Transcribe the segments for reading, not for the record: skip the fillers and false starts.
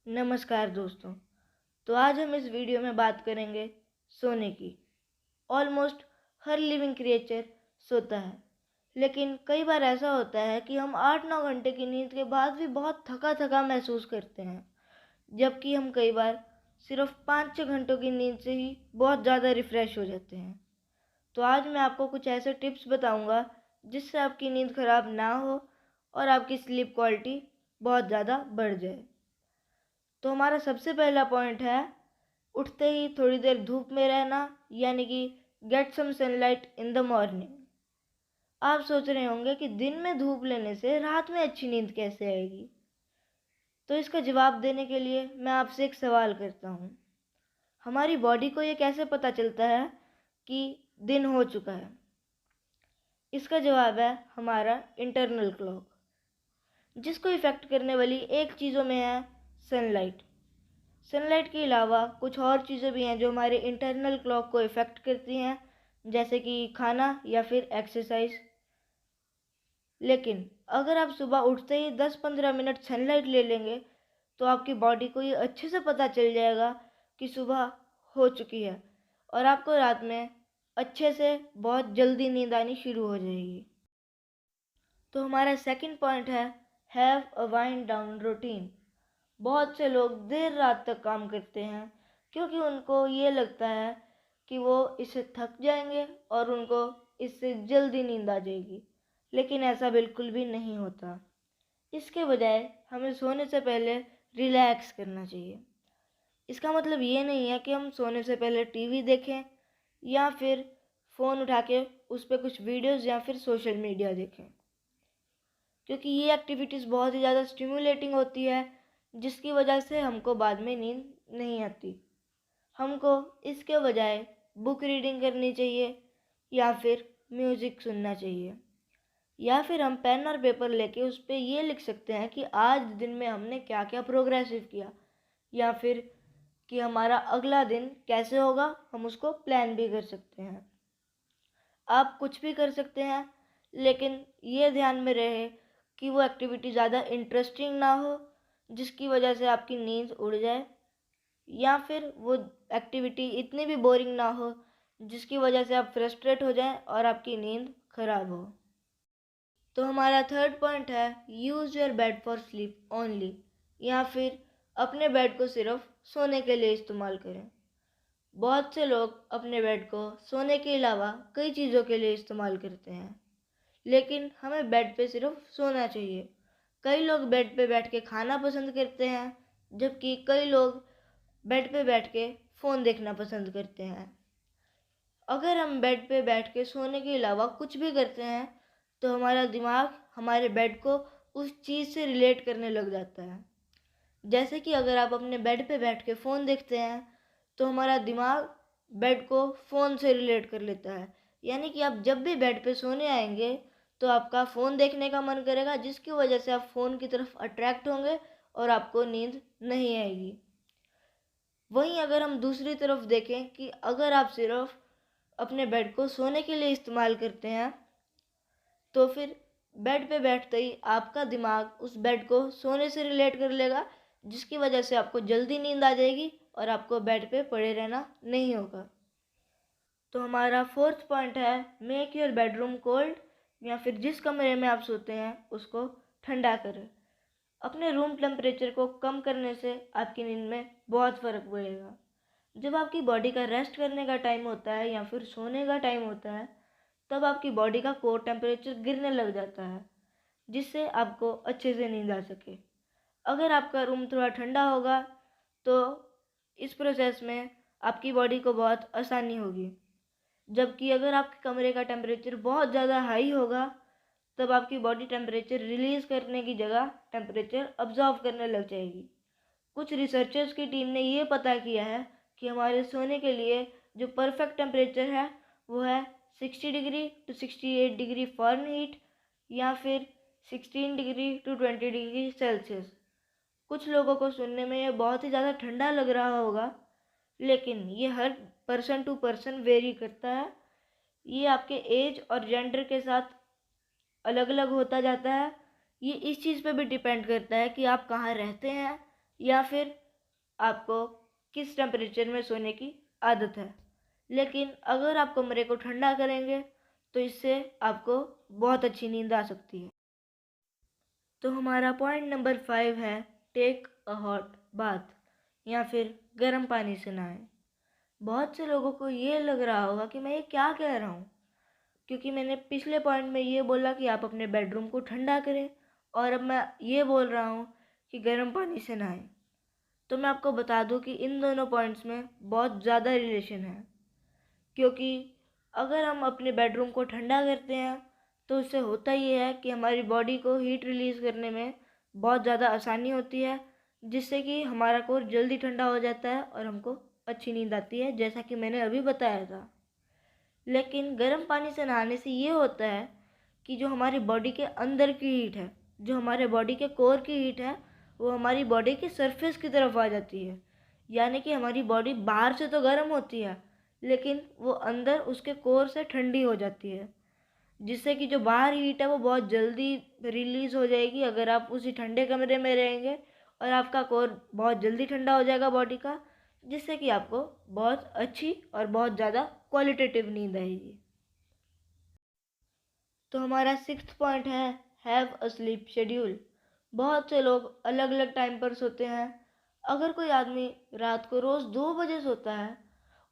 नमस्कार दोस्तों। तो आज हम इस वीडियो में बात करेंगे सोने की। ऑलमोस्ट हर लिविंग क्रिएचर सोता है, लेकिन कई बार ऐसा होता है कि हम 8-9 घंटे की नींद के बाद भी बहुत थका थका महसूस करते हैं, जबकि हम कई बार सिर्फ 5-6 घंटों की नींद से ही बहुत ज़्यादा रिफ़्रेश हो जाते हैं। तो आज मैं आपको कुछ ऐसे टिप्स बताऊंगा जिससे आपकी नींद ख़राब ना हो और आपकी स्लीप क्वालिटी बहुत ज़्यादा बढ़ जाए। तो हमारा सबसे पहला पॉइंट है उठते ही थोड़ी देर धूप में रहना, यानी कि get some sunlight in the morning. आप सोच रहे होंगे कि दिन में धूप लेने से रात में अच्छी नींद कैसे आएगी। तो इसका जवाब देने के लिए मैं आपसे एक सवाल करता हूँ। हमारी बॉडी को ये कैसे पता चलता है कि दिन हो चुका है? इसका जवाब है हमारा इंटरनल क्लॉक, जिसको इफ़ेक्ट करने वाली एक चीज़ों में है सनलाइट। सनलाइट के अलावा कुछ और चीज़ें भी हैं जो हमारे इंटरनल क्लॉक को इफ़ेक्ट करती हैं, जैसे कि खाना या फिर एक्सरसाइज। लेकिन अगर आप सुबह उठते ही 10-15 मिनट सनलाइट ले लेंगे तो आपकी बॉडी को ये अच्छे से पता चल जाएगा कि सुबह हो चुकी है और आपको रात में अच्छे से बहुत जल्दी नींद आनी शुरू हो जाएगी। तो हमारा सेकंड पॉइंट है have a wind down routine. बहुत से लोग देर रात तक काम करते हैं क्योंकि उनको ये लगता है कि वो इससे थक जाएंगे और उनको इससे जल्दी नींद आ जाएगी, लेकिन ऐसा बिल्कुल भी नहीं होता। इसके बजाय हमें सोने से पहले रिलैक्स करना चाहिए। इसका मतलब ये नहीं है कि हम सोने से पहले टीवी देखें या फिर फ़ोन उठा के उस पर कुछ वीडियोज़ या फिर सोशल मीडिया देखें, क्योंकि ये एक्टिविटीज़ बहुत ही ज़्यादा स्टिमुलेटिंग होती है, जिसकी वजह से हमको बाद में नींद नहीं आती। हमको इसके बजाय बुक रीडिंग करनी चाहिए या फिर म्यूज़िक सुनना चाहिए, या फिर हम पेन और पेपर लेके उस पर ये लिख सकते हैं कि आज दिन में हमने क्या क्या प्रोग्रेसिव किया, या फिर कि हमारा अगला दिन कैसे होगा, हम उसको प्लान भी कर सकते हैं। आप कुछ भी कर सकते हैं, लेकिन ये ध्यान में रहे कि वो एक्टिविटी ज़्यादा इंटरेस्टिंग ना हो जिसकी वजह से आपकी नींद उड़ जाए, या फिर वो एक्टिविटी इतनी भी बोरिंग ना हो जिसकी वजह से आप फ्रस्ट्रेट हो जाएं और आपकी नींद खराब हो। तो हमारा थर्ड पॉइंट है use your bed for sleep only, या फिर अपने बेड को सिर्फ सोने के लिए इस्तेमाल करें। बहुत से लोग अपने बेड को सोने के अलावा कई चीज़ों के लिए इस्तेमाल करते हैं, लेकिन हमें बेड पे सिर्फ सोना चाहिए। कई लोग बेड पे बैठ के खाना पसंद करते हैं, जबकि कई लोग बेड पे बैठ के फ़ोन देखना पसंद करते हैं। अगर हम बेड पे बैठ के सोने के अलावा कुछ भी करते हैं तो हमारा दिमाग हमारे बेड को उस चीज़ से रिलेट करने लग जाता है। जैसे कि अगर आप अपने बेड पे बैठ के फ़ोन देखते हैं तो हमारा दिमाग बेड को फ़ोन से रिलेट कर लेता है, यानी कि आप जब भी बेड पे सोने आएंगे तो आपका फ़ोन देखने का मन करेगा, जिसकी वजह से आप फ़ोन की तरफ अट्रैक्ट होंगे और आपको नींद नहीं आएगी। वहीं अगर हम दूसरी तरफ देखें कि अगर आप सिर्फ अपने बेड को सोने के लिए इस्तेमाल करते हैं तो फिर बेड पे बैठते ही आपका दिमाग उस बेड को सोने से रिलेट कर लेगा, जिसकी वजह से आपको जल्दी नींद आ जाएगी और आपको बेड पे पड़े रहना नहीं होगा। तो हमारा फोर्थ पॉइंट है मेक योर बेडरूम कोल्ड, या फिर जिस कमरे में आप सोते हैं उसको ठंडा करें। अपने रूम टेम्परेचर को कम करने से आपकी नींद में बहुत फ़र्क पड़ेगा। जब आपकी बॉडी का रेस्ट करने का टाइम होता है या फिर सोने का टाइम होता है, तब आपकी बॉडी का कोर टेम्परेचर गिरने लग जाता है, जिससे आपको अच्छे से नींद आ सके। अगर आपका रूम थोड़ा ठंडा होगा तो इस प्रोसेस में आपकी बॉडी को बहुत आसानी होगी, जबकि अगर आपके कमरे का टेम्परेचर बहुत ज़्यादा हाई होगा तब आपकी बॉडी टेम्परेचर रिलीज़ करने की जगह टेम्परेचर अब्जॉर्व करने लग जाएगी। कुछ रिसर्चर्स की टीम ने ये पता किया है कि हमारे सोने के लिए जो परफेक्ट टेम्परेचर है वो है 60 डिग्री टू 68 डिग्री फ़ारेनहीट, या फिर 16 डिग्री टू 20 डिग्री सेल्सियस। कुछ लोगों को सुनने में ये बहुत ही ज़्यादा ठंडा लग रहा होगा, लेकिन ये हर पर्सन टू पर्सन वेरी करता है। ये आपके एज और जेंडर के साथ अलग अलग होता जाता है। ये इस चीज़ पे भी डिपेंड करता है कि आप कहाँ रहते हैं या फिर आपको किस टेम्परेचर में सोने की आदत है। लेकिन अगर आप कमरे को ठंडा करेंगे तो इससे आपको बहुत अच्छी नींद आ सकती है। तो हमारा पॉइंट नंबर 5 है टेक अ हॉट बाथ या फिर गर्म पानी से नहाएं। बहुत से लोगों को ये लग रहा होगा कि मैं ये क्या कह रहा हूँ, क्योंकि मैंने पिछले पॉइंट में ये बोला कि आप अपने बेडरूम को ठंडा करें और अब मैं ये बोल रहा हूँ कि गर्म पानी से नहाएं। तो मैं आपको बता दूं कि इन दोनों पॉइंट्स में बहुत ज़्यादा रिलेशन है, क्योंकि अगर हम अपने बेडरूम को ठंडा करते हैं तो उससे होता ये है कि हमारी बॉडी को हीट रिलीज़ करने में बहुत ज़्यादा आसानी होती है, जिससे कि हमारा कोर जल्दी ठंडा हो जाता है और हमको अच्छी नींद आती है, जैसा कि मैंने अभी बताया था। लेकिन गर्म पानी से नहाने से ये होता है कि जो हमारी बॉडी के अंदर की हीट है, जो हमारे बॉडी के कोर की हीट है, वो हमारी बॉडी के सरफेस की तरफ आ जाती है। यानी कि हमारी बॉडी बाहर से तो गर्म होती है, लेकिन वो अंदर उसके कोर से ठंडी हो जाती है, जिससे कि जो बाहर हीट है वो बहुत जल्दी रिलीज़ हो जाएगी अगर आप उसी ठंडे कमरे में रहेंगे, और आपका कोर बहुत जल्दी ठंडा हो जाएगा बॉडी का, जिससे कि आपको बहुत अच्छी और बहुत ज़्यादा क्वालिटेटिव नींद आएगी। तो हमारा 6th पॉइंट है हैव अ स्लीप शेड्यूल। बहुत से लोग अलग अलग टाइम पर सोते हैं। अगर कोई आदमी रात को रोज़ 2 बजे सोता है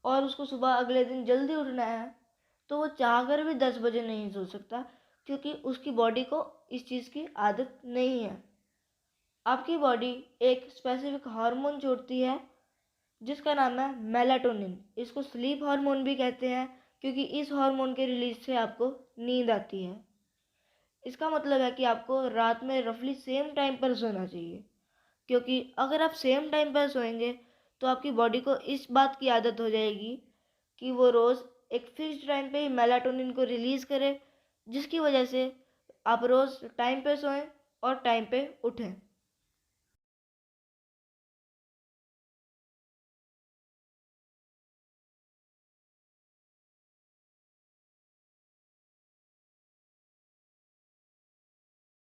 और उसको सुबह अगले दिन जल्दी उठना है, तो वो चाहकर भी 10 बजे नहीं सो सकता, क्योंकि उसकी बॉडी को इस चीज़ की आदत नहीं है। आपकी बॉडी एक स्पेसिफिक हार्मोन छोड़ती है जिसका नाम है मेलाटोनिन। इसको स्लीप हार्मोन भी कहते हैं, क्योंकि इस हार्मोन के रिलीज से आपको नींद आती है। इसका मतलब है कि आपको रात में रफली सेम टाइम पर सोना चाहिए, क्योंकि अगर आप सेम टाइम पर सोएंगे तो आपकी बॉडी को इस बात की आदत हो जाएगी कि वो रोज़ एक फिक्स्ड टाइम पे ही मेलाटोनिन को रिलीज़ करे, जिसकी वजह से आप रोज़ टाइम पे सोएं और टाइम पे उठें।